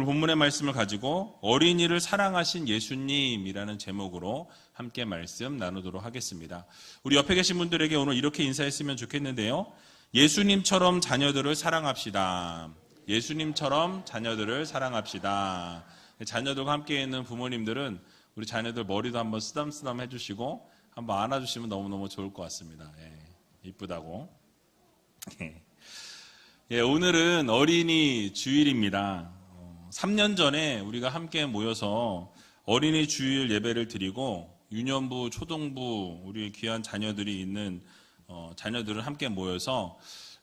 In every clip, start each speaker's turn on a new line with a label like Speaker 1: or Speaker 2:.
Speaker 1: 오늘 본문의 말씀을 가지고 어린이를 사랑하신 예수님이라는 제목으로 함께 말씀 나누도록 하겠습니다. 우리 옆에 계신 분들에게 오늘 이렇게 인사했으면 좋겠는데요. 예수님처럼 자녀들을 사랑합시다. 예수님처럼 자녀들을 사랑합시다. 자녀들과 함께 있는 부모님들은 우리 자녀들 머리도 한번 쓰담쓰담 해주시고 한번 안아주시면 너무너무 좋을 것 같습니다. 이쁘다고. 오늘은 어린이 주일입니다. 3년 전에 우리가 함께 모여서 어린이 주일 예배를 드리고 유년부, 초등부 우리 귀한 자녀들이 있는 자녀들을 함께 모여서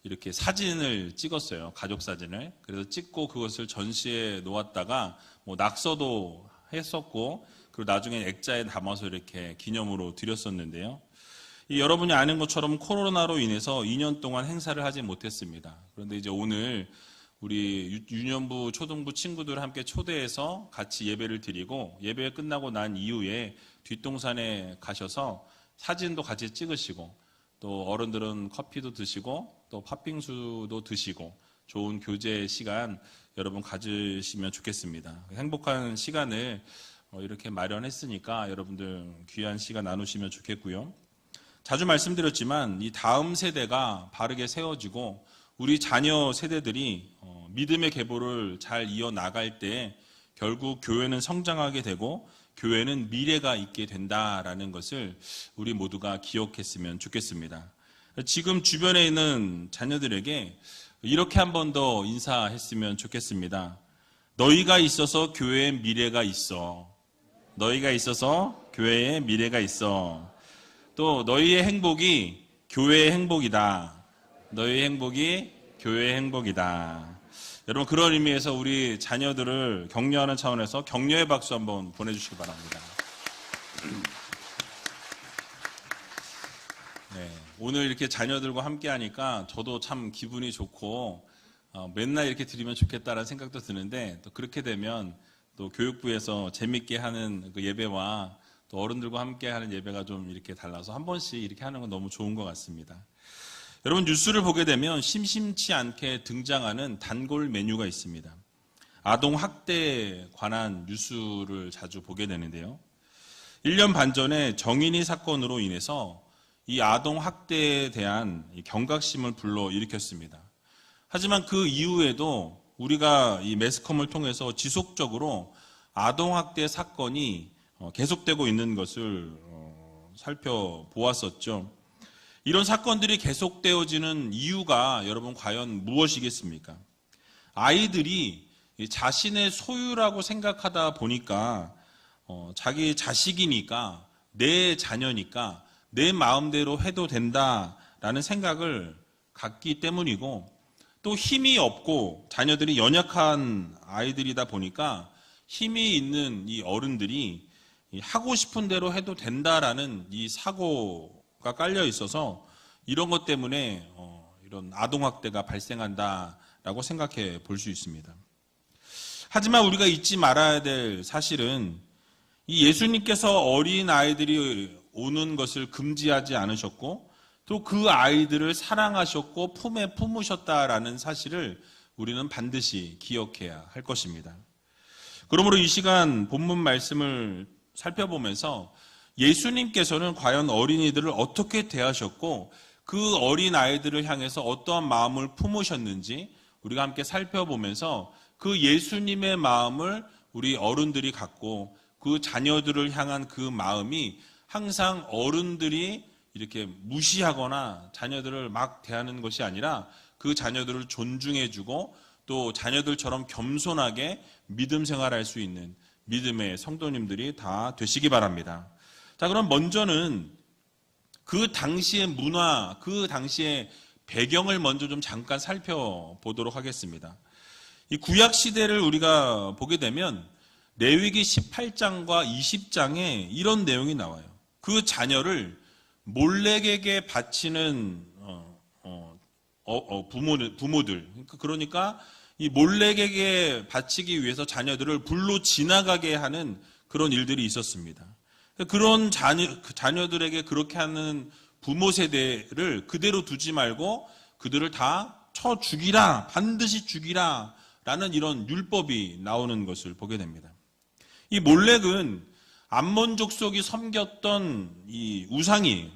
Speaker 1: 이렇게 사진을 찍었어요. 가족 사진을. 그래서 찍고 그것을 전시에 놓았다가 낙서도 했었고 그리고 나중에 액자에 담아서 이렇게 기념으로 드렸었는데요. 여러분이 아는 것처럼 코로나로 인해서 2년 동안 행사를 하지 못했습니다. 그런데 이제 오늘 우리 유년부, 초등부 친구들을 함께 초대해서 같이 예배를 드리고 예배 끝나고 난 이후에 뒷동산에 가셔서 사진도 같이 찍으시고 또 어른들은 커피도 드시고 또 팥빙수도 드시고 좋은 교제 시간 여러분 가지시면 좋겠습니다. 행복한 시간을 이렇게 마련했으니까 여러분들 귀한 시간 나누시면 좋겠고요. 자주 말씀드렸지만 이 다음 세대가 바르게 세워지고 우리 자녀 세대들이 믿음의 계보를 잘 이어나갈 때 결국 교회는 성장하게 되고 교회는 미래가 있게 된다라는 것을 우리 모두가 기억했으면 좋겠습니다. 지금 주변에 있는 자녀들에게 이렇게 한 번 더 인사했으면 좋겠습니다. 너희가 있어서 교회에 미래가 있어. 너희가 있어서 교회에 미래가 있어. 또 너희의 행복이 교회의 행복이다. 너희의 행복이 교회의 행복이다. 여러분 그런 의미에서 우리 자녀들을 격려하는 차원에서 격려의 박수 한번 보내주시기 바랍니다. 오늘 이렇게 자녀들과 함께 하니까 저도 참 기분이 좋고 맨날 이렇게 드리면 좋겠다라는 생각도 드는데 또 그렇게 되면 또 교육부에서 재밌게 하는 그 예배와 또 어른들과 함께 하는 예배가 좀 이렇게 달라서 한 번씩 이렇게 하는 건 너무 좋은 것 같습니다. 여러분 뉴스를 보게 되면 심심치 않게 등장하는 단골 메뉴가 있습니다. 아동 학대에 관한 뉴스를 자주 보게 되는데요. 1년 반 전에 정인이 사건으로 인해서 이 아동 학대에 대한 경각심을 불러일으켰습니다. 하지만 그 이후에도 우리가 이 매스컴을 통해서 지속적으로 아동 학대 사건이 계속되고 있는 것을 살펴보았었죠. 이런 사건들이 계속되어지는 이유가 여러분 과연 무엇이겠습니까? 아이들이 자신의 소유라고 생각하다 보니까 자기 자식이니까 내 자녀니까 내 마음대로 해도 된다라는 생각을 갖기 때문이고 또 힘이 없고 자녀들이 연약한 아이들이다 보니까 힘이 있는 이 어른들이 하고 싶은 대로 해도 된다라는 이 사고가 깔려 있어서 이런 것 때문에 이런 아동학대가 발생한다라고 생각해 볼 수 있습니다. 하지만 우리가 잊지 말아야 될 사실은 이 예수님께서 어린 아이들이 오는 것을 금지하지 않으셨고 또 그 아이들을 사랑하셨고 품에 품으셨다라는 사실을 우리는 반드시 기억해야 할 것입니다. 그러므로 이 시간 본문 말씀을 살펴보면서 예수님께서는 과연 어린이들을 어떻게 대하셨고 그 어린 아이들을 향해서 어떠한 마음을 품으셨는지 우리가 함께 살펴보면서 그 예수님의 마음을 우리 어른들이 갖고 그 자녀들을 향한 그 마음이 항상 어른들이 이렇게 무시하거나 자녀들을 막 대하는 것이 아니라 그 자녀들을 존중해주고 또 자녀들처럼 겸손하게 믿음 생활할 수 있는 믿음의 성도님들이 다 되시기 바랍니다. 자, 그럼 먼저는 그 당시의 문화, 그 당시의 배경을 먼저 좀 잠깐 살펴보도록 하겠습니다. 이 구약 시대를 우리가 보게 되면 레위기 18장과 20장에 이런 내용이 나와요. 그 자녀를 몰렉에게 바치는 부모들, 그러니까 이 몰렉에게 바치기 위해서 자녀들을 불로 지나가게 하는 그런 일들이 있었습니다. 그런 자녀들에게 그렇게 하는 부모 세대를 그대로 두지 말고 그들을 다 쳐 죽이라, 반드시 죽이라 라는 이런 율법이 나오는 것을 보게 됩니다. 이 몰렉은 암몬 족속이 섬겼던 이 우상이에요.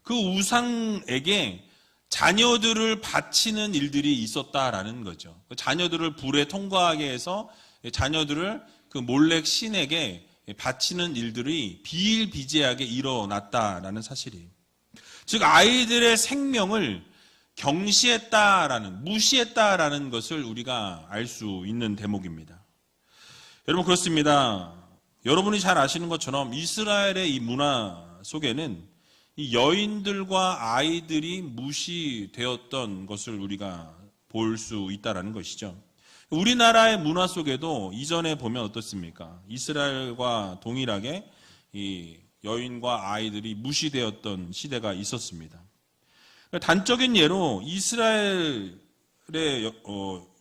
Speaker 1: 그 우상에게 자녀들을 바치는 일들이 있었다라는 거죠. 그 자녀들을 불에 통과하게 해서 자녀들을 그 몰렉 신에게 바치는 일들이 비일비재하게 일어났다라는 사실이에요. 즉 아이들의 생명을 경시했다라는, 무시했다라는 것을 우리가 알 수 있는 대목입니다. 여러분 그렇습니다. 여러분이 잘 아시는 것처럼 이스라엘의 이 문화 속에는 이 여인들과 아이들이 무시되었던 것을 우리가 볼 수 있다라는 것이죠. 우리나라의 문화 속에도 이전에 보면 어떻습니까? 이스라엘과 동일하게 이 여인과 아이들이 무시되었던 시대가 있었습니다. 단적인 예로 이스라엘의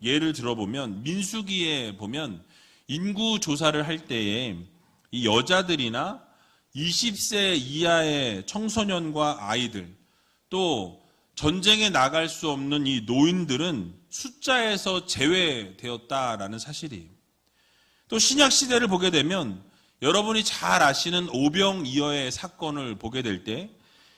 Speaker 1: 예를 들어보면 민수기에 보면 인구 조사를 할 때에 이 여자들이나 20세 이하의 청소년과 아이들, 또 전쟁에 나갈 수 없는 이 노인들은 숫자에서 제외되었다라는 사실이에요. 또 신약 시대를 보게 되면 여러분이 잘 아시는 오병이어의 사건을 보게 될 때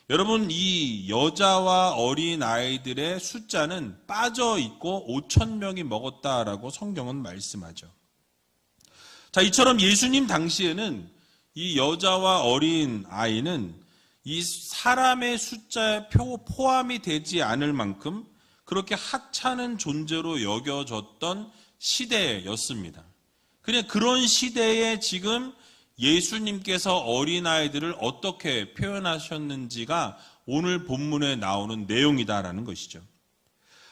Speaker 1: 여러분 이 여자와 어린 아이들의 숫자는 빠져 있고 5,000명이 먹었다라고 성경은 말씀하죠. 자, 이처럼 예수님 당시에는 이 여자와 어린 아이는 이 사람의 숫자에 포함이 되지 않을 만큼 그렇게 하찮은 존재로 여겨졌던 시대였습니다. 그냥 그런 시대에 지금 예수님께서 어린아이들을 어떻게 표현하셨는지가 오늘 본문에 나오는 내용이다라는 것이죠.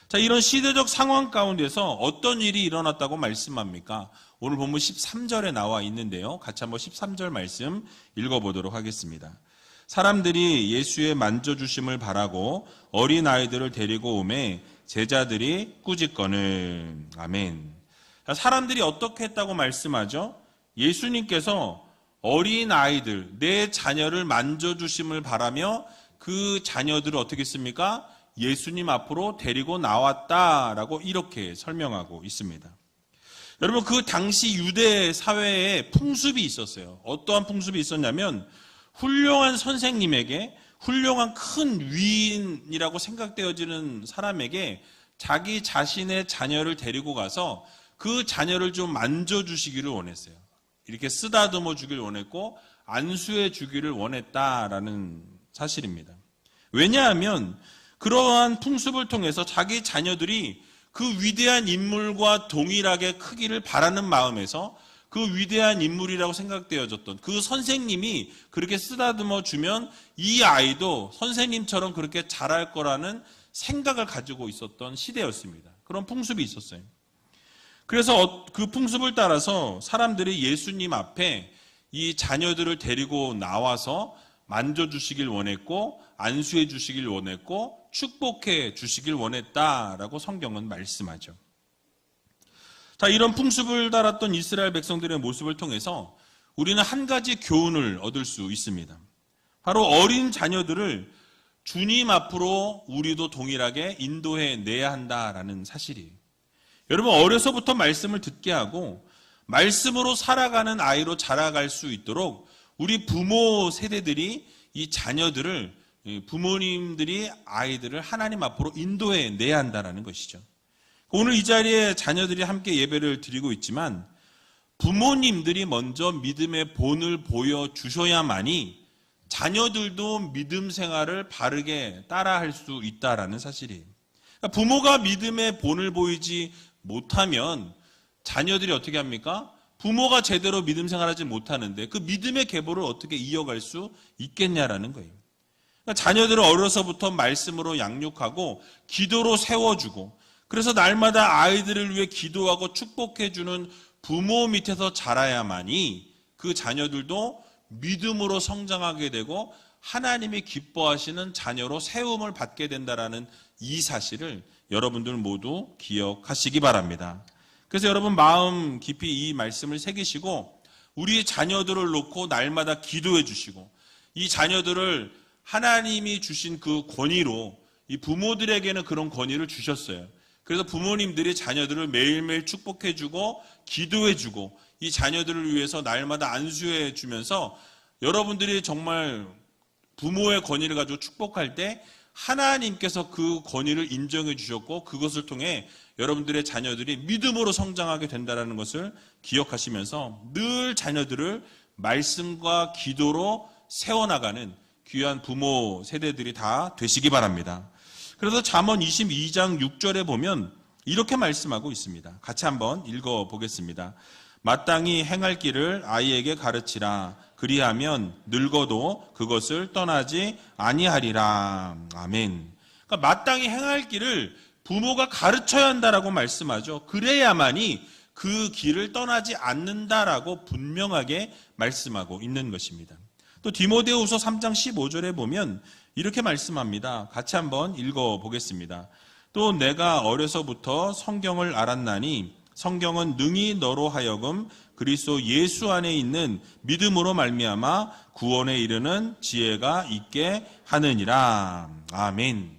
Speaker 1: 자, 이런 시대적 상황 가운데서 어떤 일이 일어났다고 말씀합니까? 오늘 본문 13절에 나와 있는데요. 같이 한번 13절 말씀 읽어보도록 하겠습니다. 사람들이 예수의 만져주심을 바라고 어린아이들을 데리고 오매 제자들이 꾸짖거늘. 아멘. 자, 사람들이 어떻게 했다고 말씀하죠? 예수님께서 어린아이들, 내 자녀를 만져주심을 바라며 그 자녀들을 어떻게 했습니까? 예수님 앞으로 데리고 나왔다라고 이렇게 설명하고 있습니다. 여러분 그 당시 유대 사회에 풍습이 있었어요. 어떠한 풍습이 있었냐면 훌륭한 선생님에게 훌륭한 큰 위인이라고 생각되어지는 사람에게 자기 자신의 자녀를 데리고 가서 그 자녀를 좀 만져주시기를 원했어요. 이렇게 쓰다듬어 주길 원했고 안수해 주기를 원했다라는 사실입니다. 왜냐하면 그러한 풍습을 통해서 자기 자녀들이 그 위대한 인물과 동일하게 크기를 바라는 마음에서 그 위대한 인물이라고 생각되어졌던 그 선생님이 그렇게 쓰다듬어 주면 이 아이도 선생님처럼 그렇게 자랄 거라는 생각을 가지고 있었던 시대였습니다. 그런 풍습이 있었어요. 그래서 그 풍습을 따라서 사람들이 예수님 앞에 이 자녀들을 데리고 나와서 만져주시길 원했고 안수해 주시길 원했고 축복해 주시길 원했다라고 성경은 말씀하죠. 자, 이런 풍습을 따랐던 이스라엘 백성들의 모습을 통해서 우리는 한 가지 교훈을 얻을 수 있습니다. 바로 어린 자녀들을 주님 앞으로 우리도 동일하게 인도해 내야 한다라는 사실이에요. 여러분 어려서부터 말씀을 듣게 하고 말씀으로 살아가는 아이로 자라갈 수 있도록 우리 부모 세대들이 이 자녀들을 부모님들이 아이들을 하나님 앞으로 인도해 내야 한다는 것이죠. 오늘 이 자리에 자녀들이 함께 예배를 드리고 있지만 부모님들이 먼저 믿음의 본을 보여주셔야만이 자녀들도 믿음 생활을 바르게 따라할 수 있다는 사실이에요. 그러니까 부모가 믿음의 본을 보이지 못하면 자녀들이 어떻게 합니까? 부모가 제대로 믿음 생활하지 못하는데 그 믿음의 계보를 어떻게 이어갈 수 있겠냐라는 거예요. 그러니까 자녀들을 어려서부터 말씀으로 양육하고 기도로 세워주고 그래서 날마다 아이들을 위해 기도하고 축복해주는 부모 밑에서 자라야만이 그 자녀들도 믿음으로 성장하게 되고 하나님이 기뻐하시는 자녀로 세움을 받게 된다라는 이 사실을 여러분들 모두 기억하시기 바랍니다. 그래서 여러분 마음 깊이 이 말씀을 새기시고 우리 자녀들을 놓고 날마다 기도해 주시고 이 자녀들을 하나님이 주신 그 권위로 이 부모들에게는 그런 권위를 주셨어요. 그래서 부모님들이 자녀들을 매일매일 축복해주고 기도해주고 이 자녀들을 위해서 날마다 안수해주면서 여러분들이 정말 부모의 권위를 가지고 축복할 때 하나님께서 그 권위를 인정해 주셨고 그것을 통해 여러분들의 자녀들이 믿음으로 성장하게 된다는 것을 기억하시면서 늘 자녀들을 말씀과 기도로 세워나가는 귀한 부모 세대들이 다 되시기 바랍니다. 그래서 잠언 22장 6절에 보면 이렇게 말씀하고 있습니다. 같이 한번 읽어보겠습니다. 마땅히 행할 길을 아이에게 가르치라. 그리하면 늙어도 그것을 떠나지 아니하리라. 아멘. 그러니까 마땅히 행할 길을 부모가 가르쳐야 한다라고 말씀하죠. 그래야만이 그 길을 떠나지 않는다라고 분명하게 말씀하고 있는 것입니다. 또 디모데후서 3장 15절에 보면 이렇게 말씀합니다. 같이 한번 읽어보겠습니다. 또 내가 어려서부터 성경을 알았나니 성경은 능히 너로 하여금 그리스도 예수 안에 있는 믿음으로 말미암아 구원에 이르는 지혜가 있게 하느니라. 아멘.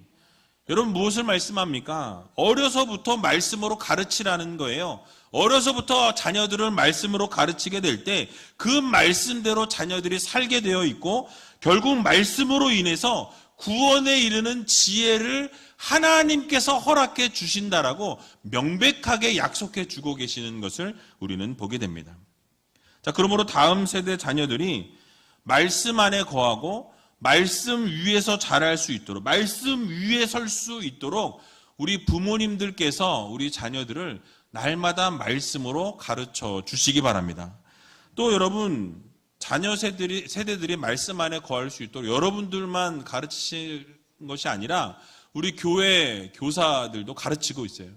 Speaker 1: 여러분 무엇을 말씀합니까? 어려서부터 말씀으로 가르치라는 거예요. 어려서부터 자녀들을 말씀으로 가르치게 될 때 그 말씀대로 자녀들이 살게 되어 있고 결국 말씀으로 인해서 구원에 이르는 지혜를 하나님께서 허락해 주신다라고 명백하게 약속해 주고 계시는 것을 우리는 보게 됩니다. 자, 그러므로 다음 세대 자녀들이 말씀 안에 거하고 말씀 위에서 자랄 수 있도록, 말씀 위에 설 수 있도록 우리 부모님들께서 우리 자녀들을 날마다 말씀으로 가르쳐 주시기 바랍니다. 또 여러분, 자녀 세대들이 말씀 안에 거할 수 있도록 여러분들만 가르치시는 것이 아니라 우리 교회 교사들도 가르치고 있어요.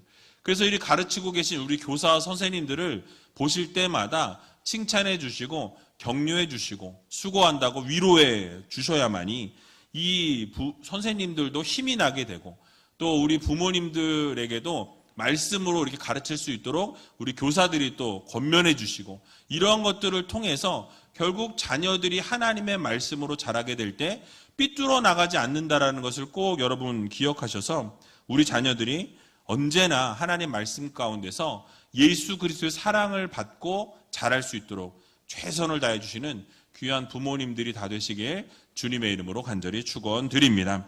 Speaker 1: 그래서 이 가르치고 계신 우리 교사 선생님들을 보실 때마다 칭찬해 주시고 격려해 주시고 수고한다고 위로해 주셔야만이 이 선생님들도 힘이 나게 되고 또 우리 부모님들에게도 말씀으로 이렇게 가르칠 수 있도록 우리 교사들이 또 권면해 주시고 이러한 것들을 통해서 결국 자녀들이 하나님의 말씀으로 자라게 될 때 삐뚤어 나가지 않는다라는 것을 꼭 여러분 기억하셔서 우리 자녀들이 언제나 하나님 말씀 가운데서 예수 그리스도의 사랑을 받고 자랄 수 있도록 최선을 다해 주시는 귀한 부모님들이 다 되시길 주님의 이름으로 간절히 축원드립니다.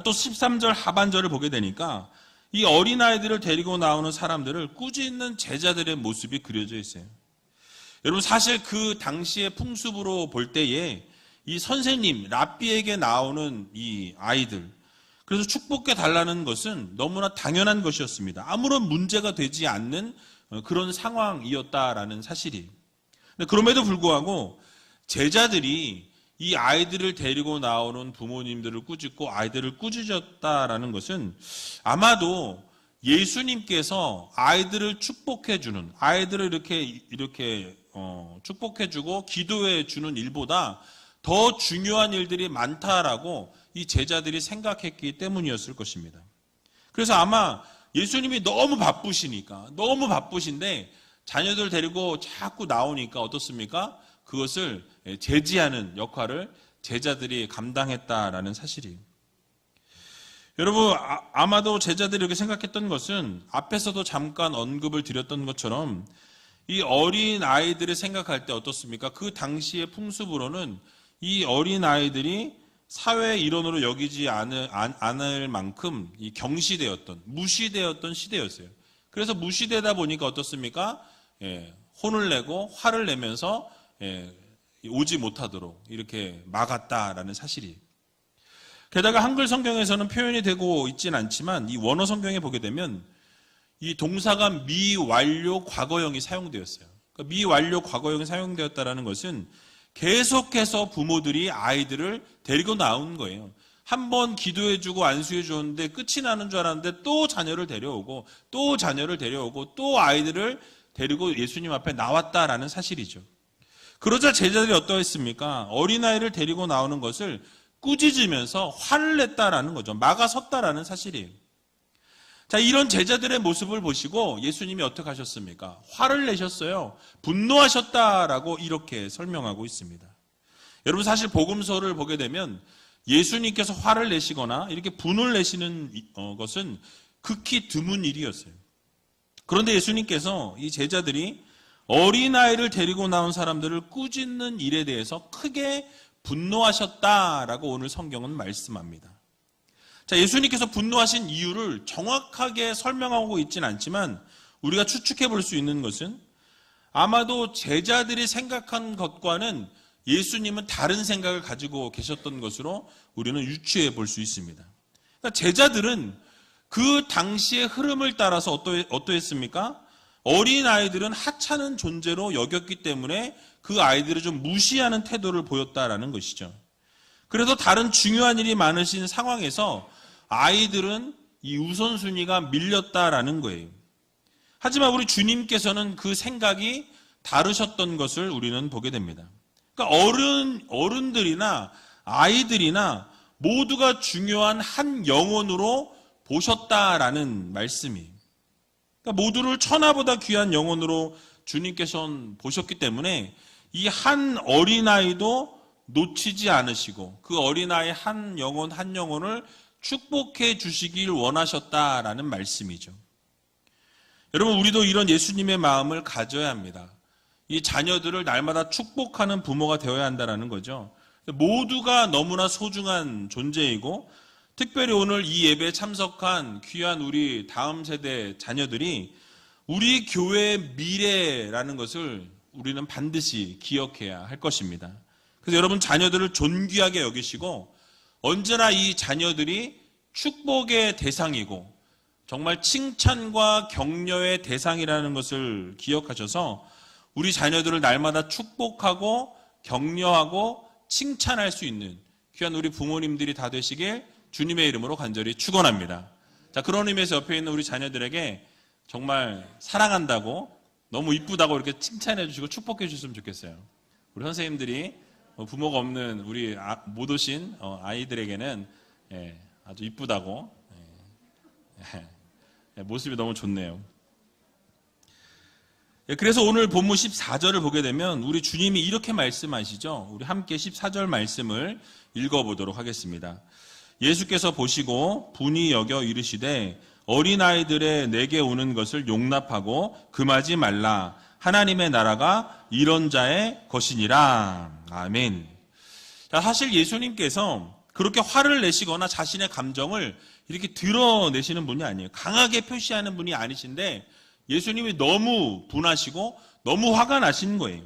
Speaker 1: 또 13절 하반절을 보게 되니까 이 어린아이들을 데리고 나오는 사람들을 꾸짖는 제자들의 모습이 그려져 있어요. 여러분 사실 그 당시의 풍습으로 볼 때에 이 선생님 랍비에게 나오는 이 아이들 그래서 축복해 달라는 것은 너무나 당연한 것이었습니다. 아무런 문제가 되지 않는 그런 상황이었다라는 사실이. 그럼에도 불구하고 제자들이 이 아이들을 데리고 나오는 부모님들을 꾸짖고 아이들을 꾸짖었다라는 것은 아마도 예수님께서 아이들을 축복해주는 아이들을 이렇게 축복해주고 기도해주는 일보다 더 중요한 일들이 많다라고 이 제자들이 생각했기 때문이었을 것입니다. 그래서 아마 예수님이 너무 바쁘신데 자녀들 데리고 자꾸 나오니까 어떻습니까? 그것을 제지하는 역할을 제자들이 감당했다라는 사실이에요. 여러분 아마도 제자들이 이렇게 생각했던 것은 앞에서도 잠깐 언급을 드렸던 것처럼 이 어린 아이들을 생각할 때 어떻습니까? 그 당시의 풍습으로는 이 어린 아이들이 사회의 일원으로 여기지 않을 만큼 이 경시되었던 무시되었던 시대였어요. 그래서 무시되다 보니까 어떻습니까? 혼을 내고 화를 내면서 오지 못하도록 이렇게 막았다라는 사실이. 게다가 한글 성경에서는 표현이 되고 있지는 않지만 이 원어 성경에 보게 되면 이 동사가 미완료 과거형이 사용되었어요. 그러니까 미완료 과거형이 사용되었다라는 것은 계속해서 부모들이 아이들을 데리고 나온 거예요. 한번 기도해주고 안수해주었는데 끝이 나는 줄 알았는데 또 자녀를 데려오고 또 자녀를 데려오고 또 아이들을 데리고 예수님 앞에 나왔다라는 사실이죠. 그러자 제자들이 어떠했습니까? 어린아이를 데리고 나오는 것을 꾸짖으면서 화를 냈다라는 거죠. 막아섰다라는 사실이에요. 자, 이런 제자들의 모습을 보시고 예수님이 어떻게 하셨습니까? 화를 내셨어요. 분노하셨다라고 이렇게 설명하고 있습니다. 여러분 사실 복음서를 보게 되면 예수님께서 화를 내시거나 이렇게 분을 내시는 것은 극히 드문 일이었어요. 그런데 예수님께서 이 제자들이 어린아이를 데리고 나온 사람들을 꾸짖는 일에 대해서 크게 분노하셨다라고 오늘 성경은 말씀합니다. 자, 예수님께서 분노하신 이유를 정확하게 설명하고 있지는 않지만 우리가 추측해 볼 수 있는 것은 아마도 제자들이 생각한 것과는 예수님은 다른 생각을 가지고 계셨던 것으로 우리는 유추해 볼 수 있습니다. 그러니까 제자들은 그 당시의 흐름을 따라서 어떠했습니까? 어린아이들은 하찮은 존재로 여겼기 때문에 그 아이들을 좀 무시하는 태도를 보였다라는 것이죠. 그래서 다른 중요한 일이 많으신 상황에서 아이들은 이 우선순위가 밀렸다라는 거예요. 하지만 우리 주님께서는 그 생각이 다르셨던 것을 우리는 보게 됩니다. 그러니까 어른들이나 아이들이나 모두가 중요한 한 영혼으로 보셨다라는 말씀이에요. 그러니까 모두를 천하보다 귀한 영혼으로 주님께서는 보셨기 때문에 이 한 어린아이도 놓치지 않으시고 그 어린아이 한 영혼을 축복해 주시길 원하셨다라는 말씀이죠. 여러분, 우리도 이런 예수님의 마음을 가져야 합니다. 이 자녀들을 날마다 축복하는 부모가 되어야 한다는 거죠. 모두가 너무나 소중한 존재이고 특별히 오늘 이 예배에 참석한 귀한 우리 다음 세대 자녀들이 우리 교회의 미래라는 것을 우리는 반드시 기억해야 할 것입니다. 그래서 여러분 자녀들을 존귀하게 여기시고 언제나 이 자녀들이 축복의 대상이고 정말 칭찬과 격려의 대상이라는 것을 기억하셔서 우리 자녀들을 날마다 축복하고 격려하고 칭찬할 수 있는 귀한 우리 부모님들이 다 되시길 주님의 이름으로 간절히 축원합니다. 자, 그런 의미에서 옆에 있는 우리 자녀들에게 정말 사랑한다고 너무 이쁘다고 이렇게 칭찬해 주시고 축복해 주셨으면 좋겠어요. 우리 선생님들이 부모가 없는 우리 못 오신 아이들에게는 아주 이쁘다고 모습이 너무 좋네요. 그래서 오늘 본문 14절을 보게 되면 우리 주님이 이렇게 말씀하시죠. 우리 함께 14절 말씀을 읽어보도록 하겠습니다. 예수께서 보시고 분이 여겨 이르시되 어린아이들의 내게 오는 것을 용납하고 금하지 말라. 하나님의 나라가 이런 자의 것이니라. 아멘. 자, 사실 예수님께서 그렇게 화를 내시거나 자신의 감정을 이렇게 드러내시는 분이 아니에요. 강하게 표시하는 분이 아니신데 예수님이 너무 분하시고 너무 화가 나신 거예요.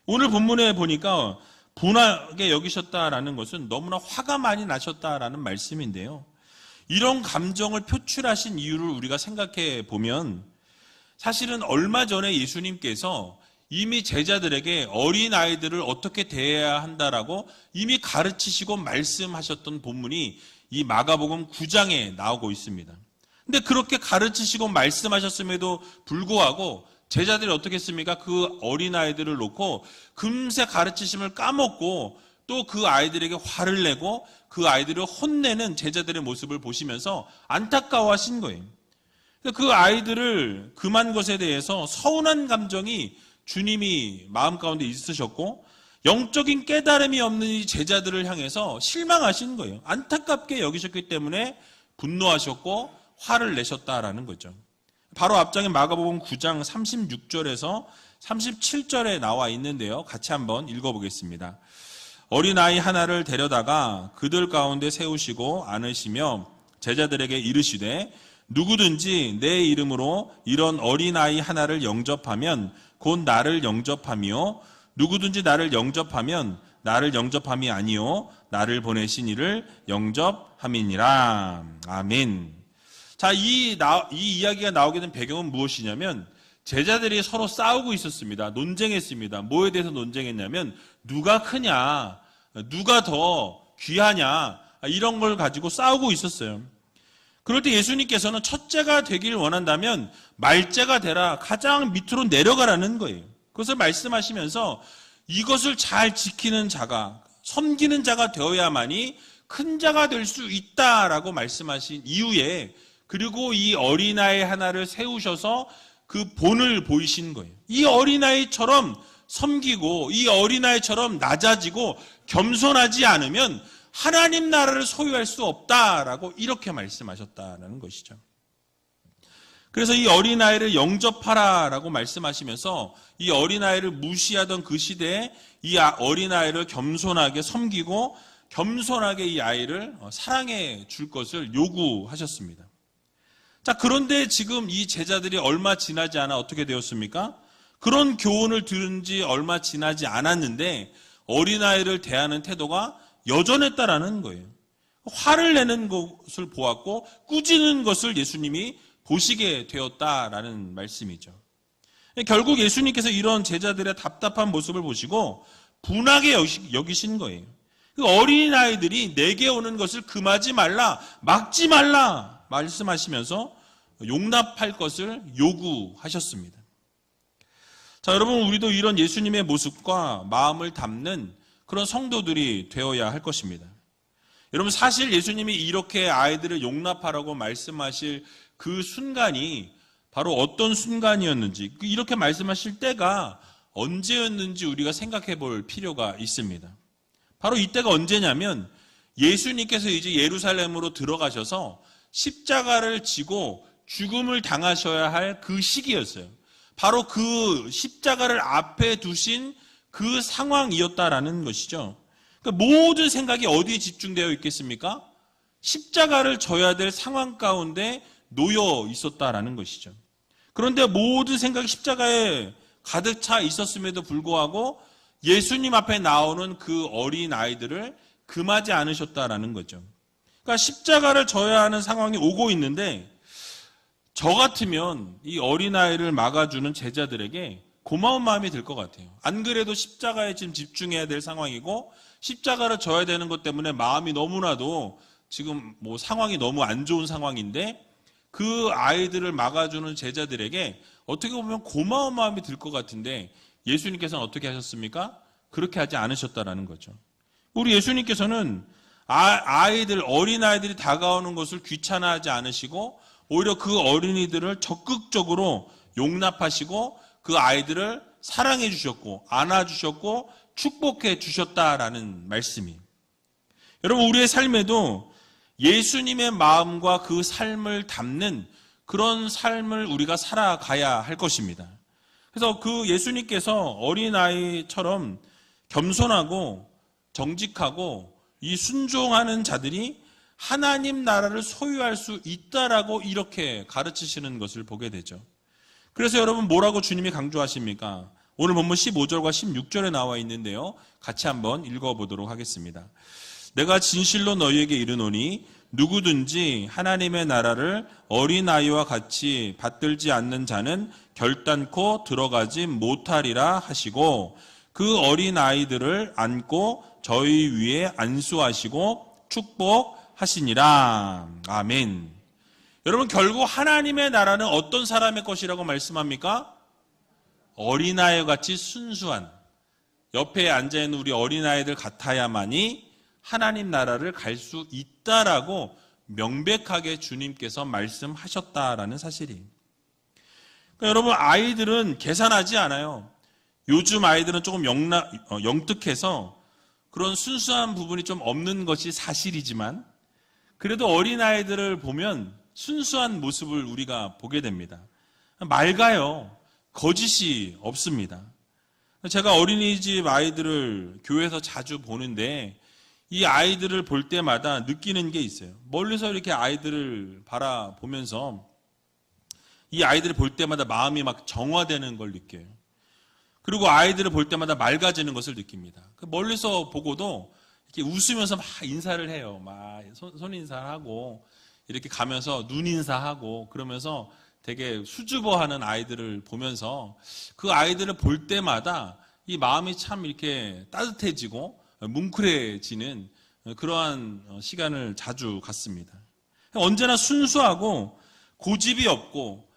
Speaker 1: 오늘 본문에 보니까 분하게 여기셨다라는 것은 너무나 화가 많이 나셨다라는 말씀인데요. 이런 감정을 표출하신 이유를 우리가 생각해 보면 사실은 얼마 전에 예수님께서 이미 제자들에게 어린아이들을 어떻게 대해야 한다라고 이미 가르치시고 말씀하셨던 본문이 이 마가복음 9장에 나오고 있습니다. 근데 그렇게 가르치시고 말씀하셨음에도 불구하고 제자들이 어떻게 했습니까? 그 어린아이들을 놓고 금세 가르치심을 까먹고 또 그 아이들에게 화를 내고 그 아이들을 혼내는 제자들의 모습을 보시면서 안타까워하신 거예요. 그 아이들을 금한 것에 대해서 서운한 감정이 주님이 마음 가운데 있으셨고 영적인 깨달음이 없는 이 제자들을 향해서 실망하신 거예요. 안타깝게 여기셨기 때문에 분노하셨고 화를 내셨다라는 거죠. 바로 앞장에 마가복음 9장 36절에서 37절에 나와 있는데요. 같이 한번 읽어보겠습니다. 어린아이 하나를 데려다가 그들 가운데 세우시고 안으시며 제자들에게 이르시되 누구든지 내 이름으로 이런 어린아이 하나를 영접하면 곧 나를 영접하며 누구든지 나를 영접하면 나를 영접함이 아니요 나를 보내신 이를 영접함이니라. 아멘. 자, 이 이야기가 나오게 된 배경은 무엇이냐면 제자들이 서로 싸우고 있었습니다. 논쟁했습니다. 뭐에 대해서 논쟁했냐면 누가 크냐, 누가 더 귀하냐 이런 걸 가지고 싸우고 있었어요. 그럴 때 예수님께서는 첫째가 되길 원한다면 말째가 되라, 가장 밑으로 내려가라는 거예요. 그것을 말씀하시면서 이것을 잘 지키는 자가, 섬기는 자가 되어야만이 큰 자가 될 수 있다라고 말씀하신 이후에 그리고 이 어린아이 하나를 세우셔서 그 본을 보이신 거예요. 이 어린아이처럼 섬기고 이 어린아이처럼 낮아지고 겸손하지 않으면 하나님 나라를 소유할 수 없다라고 이렇게 말씀하셨다는 것이죠. 그래서 이 어린아이를 영접하라라고 말씀하시면서 이 어린아이를 무시하던 그 시대에 이 어린아이를 겸손하게 섬기고 겸손하게 이 아이를 사랑해 줄 것을 요구하셨습니다. 자, 그런데 지금 이 제자들이 얼마 지나지 않아 어떻게 되었습니까? 그런 교훈을 들은 지 얼마 지나지 않았는데 어린아이를 대하는 태도가 여전했다라는 거예요. 화를 내는 것을 보았고 꾸짖는 것을 예수님이 보시게 되었다라는 말씀이죠. 결국 예수님께서 이런 제자들의 답답한 모습을 보시고 분하게 여기신 거예요. 그 어린아이들이 내게 오는 것을 금하지 말라, 막지 말라 말씀하시면서 용납할 것을 요구하셨습니다. 자, 여러분, 우리도 이런 예수님의 모습과 마음을 담는 그런 성도들이 되어야 할 것입니다. 여러분, 사실 예수님이 이렇게 아이들을 용납하라고 말씀하실 그 순간이 바로 어떤 순간이었는지, 이렇게 말씀하실 때가 언제였는지 우리가 생각해 볼 필요가 있습니다. 바로 이때가 언제냐면 예수님께서 이제 예루살렘으로 들어가셔서 십자가를 지고 죽음을 당하셔야 할 그 시기였어요. 바로 그 십자가를 앞에 두신 그 상황이었다라는 것이죠. 그러니까 모든 생각이 어디에 집중되어 있겠습니까? 십자가를 져야 될 상황 가운데 놓여 있었다라는 것이죠. 그런데 모든 생각이 십자가에 가득 차 있었음에도 불구하고 예수님 앞에 나오는 그 어린 아이들을 금하지 않으셨다라는 거죠. 그러니까 십자가를 져야 하는 상황이 오고 있는데 저 같으면 이 어린아이를 막아주는 제자들에게 고마운 마음이 들 것 같아요. 안 그래도 십자가에 지금 집중해야 될 상황이고 십자가를 져야 되는 것 때문에 마음이 너무나도 지금 뭐 상황이 너무 안 좋은 상황인데 그 아이들을 막아주는 제자들에게 어떻게 보면 고마운 마음이 들 것 같은데 예수님께서는 어떻게 하셨습니까? 그렇게 하지 않으셨다라는 거죠. 우리 예수님께서는 아이들, 어린아이들이 다가오는 것을 귀찮아하지 않으시고 오히려 그 어린이들을 적극적으로 용납하시고 그 아이들을 사랑해 주셨고 안아주셨고 축복해 주셨다라는 말씀이. 여러분, 우리의 삶에도 예수님의 마음과 그 삶을 담는 그런 삶을 우리가 살아가야 할 것입니다. 그래서 그 예수님께서 어린아이처럼 겸손하고 정직하고 이 순종하는 자들이 하나님 나라를 소유할 수 있다라고 이렇게 가르치시는 것을 보게 되죠. 그래서 여러분, 뭐라고 주님이 강조하십니까? 오늘 본문 15절과 16절에 나와 있는데요. 같이 한번 읽어보도록 하겠습니다. 내가 진실로 너희에게 이르노니 누구든지 하나님의 나라를 어린아이와 같이 받들지 않는 자는 결단코 들어가지 못하리라 하시고 그 어린아이들을 안고 저희 위에 안수하시고 축복하시니라. 아멘. 여러분, 결국 하나님의 나라는 어떤 사람의 것이라고 말씀합니까? 어린아이 같이 순수한, 옆에 앉아있는 우리 어린아이들 같아야만이 하나님 나라를 갈 수 있다라고 명백하게 주님께서 말씀하셨다라는 사실이. 그러니까 여러분, 아이들은 계산하지 않아요. 요즘 아이들은 조금 영특해서 그런 순수한 부분이 좀 없는 것이 사실이지만 그래도 어린아이들을 보면 순수한 모습을 우리가 보게 됩니다. 맑아요. 거짓이 없습니다. 제가 어린이집 아이들을 교회에서 자주 보는데 이 아이들을 볼 때마다 느끼는 게 있어요. 멀리서 이렇게 아이들을 바라보면서 이 아이들을 볼 때마다 마음이 막 정화되는 걸 느껴요. 그리고 아이들을 볼 때마다 맑아지는 것을 느낍니다. 멀리서 보고도 이렇게 웃으면서 막 인사를 해요. 막 손 인사하고 이렇게 가면서 눈 인사하고 그러면서 되게 수줍어하는 아이들을 보면서 그 아이들을 볼 때마다 이 마음이 참 이렇게 따뜻해지고 뭉클해지는 그러한 시간을 자주 갖습니다. 언제나 순수하고 고집이 없고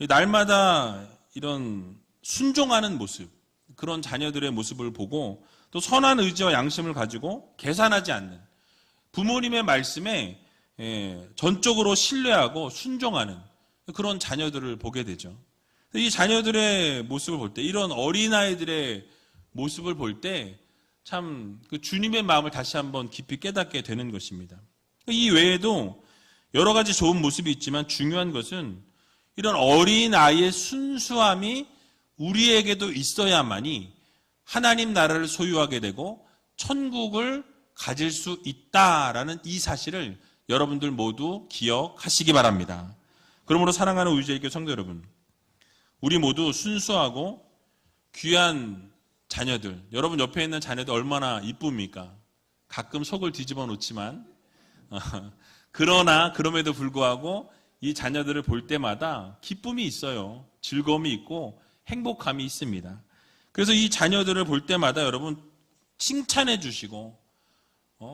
Speaker 1: 날마다 이런 순종하는 모습, 그런 자녀들의 모습을 보고 또 선한 의지와 양심을 가지고 계산하지 않는 부모님의 말씀에 전적으로 신뢰하고 순종하는 그런 자녀들을 보게 되죠. 이 자녀들의 모습을 볼 때, 이런 어린아이들의 모습을 볼 때 참 그 주님의 마음을 다시 한번 깊이 깨닫게 되는 것입니다. 이 외에도 여러 가지 좋은 모습이 있지만 중요한 것은 이런 어린아이의 순수함이 우리에게도 있어야만이 하나님 나라를 소유하게 되고 천국을 가질 수 있다라는 이 사실을 여러분들 모두 기억하시기 바랍니다. 그러므로 사랑하는 우주제일교 성도 여러분, 우리 모두 순수하고 귀한 자녀들, 여러분 옆에 있는 자녀들 얼마나 이쁩니까? 가끔 속을 뒤집어 놓지만 그러나 그럼에도 불구하고 이 자녀들을 볼 때마다 기쁨이 있어요. 즐거움이 있고 행복함이 있습니다. 그래서 이 자녀들을 볼 때마다 여러분 칭찬해 주시고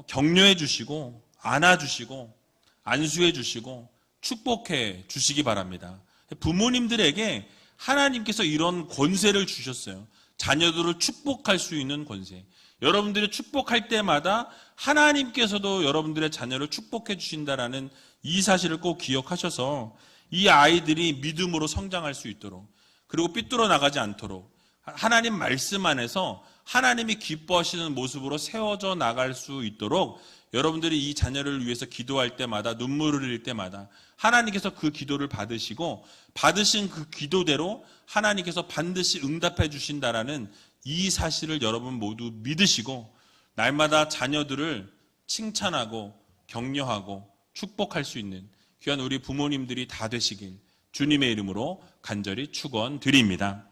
Speaker 1: 격려해 주시고 안아주시고 안수해 주시고 축복해 주시기 바랍니다. 부모님들에게 하나님께서 이런 권세를 주셨어요. 자녀들을 축복할 수 있는 권세. 여러분들이 축복할 때마다 하나님께서도 여러분들의 자녀를 축복해 주신다라는 이 사실을 꼭 기억하셔서 이 아이들이 믿음으로 성장할 수 있도록, 그리고 삐뚤어 나가지 않도록 하나님 말씀 안에서 하나님이 기뻐하시는 모습으로 세워져 나갈 수 있도록 여러분들이 이 자녀를 위해서 기도할 때마다, 눈물을 흘릴 때마다 하나님께서 그 기도를 받으시고 받으신 그 기도대로 하나님께서 반드시 응답해 주신다라는 이 사실을 여러분 모두 믿으시고 날마다 자녀들을 칭찬하고 격려하고 축복할 수 있는 귀한 우리 부모님들이 다 되시길 주님의 이름으로 간절히 축원드립니다.